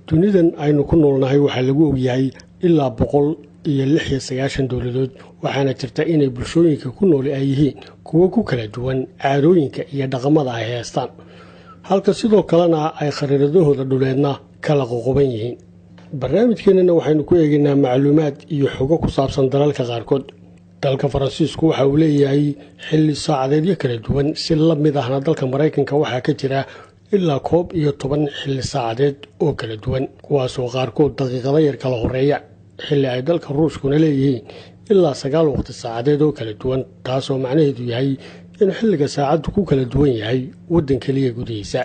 dunidan aynu ku noolnahay waxaa lagu ogyahay ilaa 196 dowladood waxaana jirta inay bulshooyinka ku nool ay yihiin kuwo ku kala duwan caadooyinka iyo dhaqamada ay haystaan halka sidoo kalena ay khariiradahooda dhuleedna kala qoqoban yihiin barnaamijkeenana waxaynu ku eegaynaa macluumaad iyo xogo ku saabsan dalalka qaarkood dalka Faransiisku waxa uu leeyahay xilli saacadeedyo kala duwan si la mid ahna dalka Mareykanka waxaa ka jira ilaa 11 xilli saacadeed oo kala duwan kuwaas oo qaarkood daqiiqado yar kala horeeya xilli ay dalka Ruushkuna leeyihiin ilaa 9 waqti saacadeed oo kala duwan taasoo macnaheedu yahay in xilliga saacadu ku kala duwan yahay waddan kaliya gudihiisa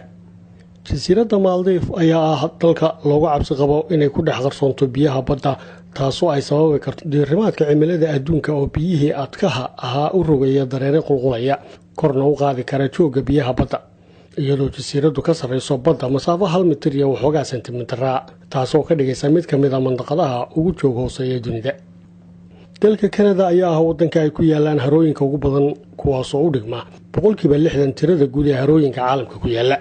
jasiiradda Maldives ayaa ah dalka loogu cabsi qabo inay ku dhex qarsoonto biyaha badda taasoo ay sababi karto diirimaadka cimilada adduunka oo biyihii adkaha ahaa u rogaya dareere qulqulaya korna u qaadi kara jooga biyaha badda iyadoo jasiiraddu ka sarreyso badda masaafo 1 mitir iyo waxoogaa sentimitir taasoo ka dhigaysa mid ka mid ah mandaqadaha ugu joog hooseeya dunida dalka Canada ayaa ah waddanka ay ku yaalaan harooyinka ugu badan kuwaasoo u dhigma 60% tirada guud ee harooyinka caalamka ku yaala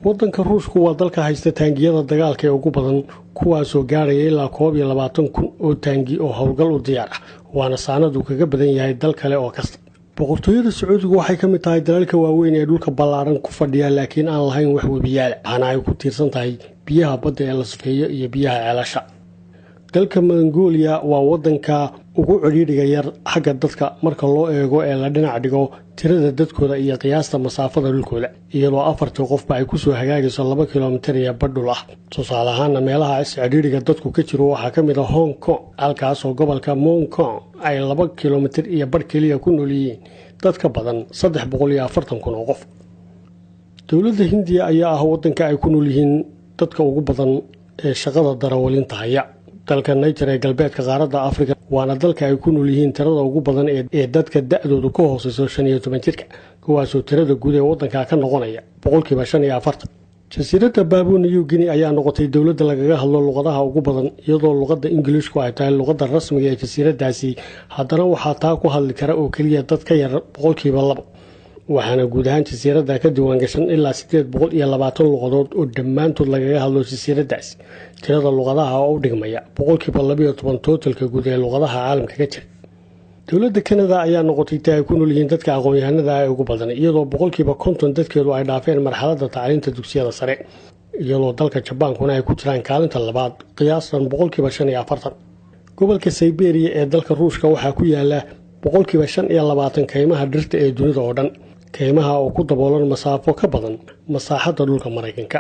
waddanka Ruushku waa dalka haysta taangiyada dagaalka ee ugu badan kuwaasoo gaaraya ilaa 22,000 oo taangi oo howlgal u diyaar ah waana saanadu kaga badan yahay dal kale oo kasta boqortooyada Sacuudiga waxay ka mid tahay dalalka waaweyn ee dhulka ballaaran ku fadhiya laakiin aan lahayn wax webiyaal waxaana ay ku tiirsan tahay biyaha badda ee la safeeyo iyo biyaha ceelasha dalka Mongolia waa waddanka ugu ciriiriga yar xagga dadka marka loo eego ee la dhinac dhigo tirada dadkooda iyo qiyaasta masaafada dhulkooda iyadoo 4 qofba ay ku soo hagaagayso 2 kiiloomitir iyo badhul ah tusaale ahaan meelaha ciriiriga dadku ka jiro waxaa ka mid ah Hong Kong halkaas oo gobolka Mong Kong ay 2 kiiloomitir iyo badh kaliya ku nool yihiin dad ka badan 340,000 oo qof dowladda Hindiya ayaa ah waddanka ay ku nool yihiin dadka ugu badan ee shaqada darawalinta haya dalka Niger ee galbeedka qaaradda Afrika waana dalka ay ku nool yihiin tirada ugu badan ee dadka da'doodu ka hooseyso 15 jirka kuwaasoo tirada guud ee waddanka ka noqonaya 45%. jasiiradda Papua New Guinea ayaa noqotay dowladda lagaga hadlo luqadaha ugu badan iyadoo luqadda Ingiriisku ay tahay luqadda rasmiga ee jasiiraddaasi haddana waxaa taa ku hadli kara oo kaliya dad ka yar 2%. waxaana guud ahaan jasiiradda ka diiwaan gashan ilaa 820 luqadood oo dhammaantood lagaga hadlo jasiiraddaas tirada luqadaha oo u dhigmaya 12% totalka guud ee luqadaha caalamka ka jira dowladda Canada ayaa noqotay taa ay ku nool yihiin dadka aqoon-yahanada ah ugu badan iyadoo 50% dadkeedu ay dhaafeen marxaladda tacliinta dugsiyada sare iyadoo dalka Jabaankuna ay ku jiraan kaalinta labaad qiyaastan 45%. gobolka Siberia ee dalka Ruushka waxaa ku yaala 25% kaymaha dhirta ee dunida oo dhan kaymaha oo ku daboolan masaafo ka badan masaaxadda dhulka Mareykanka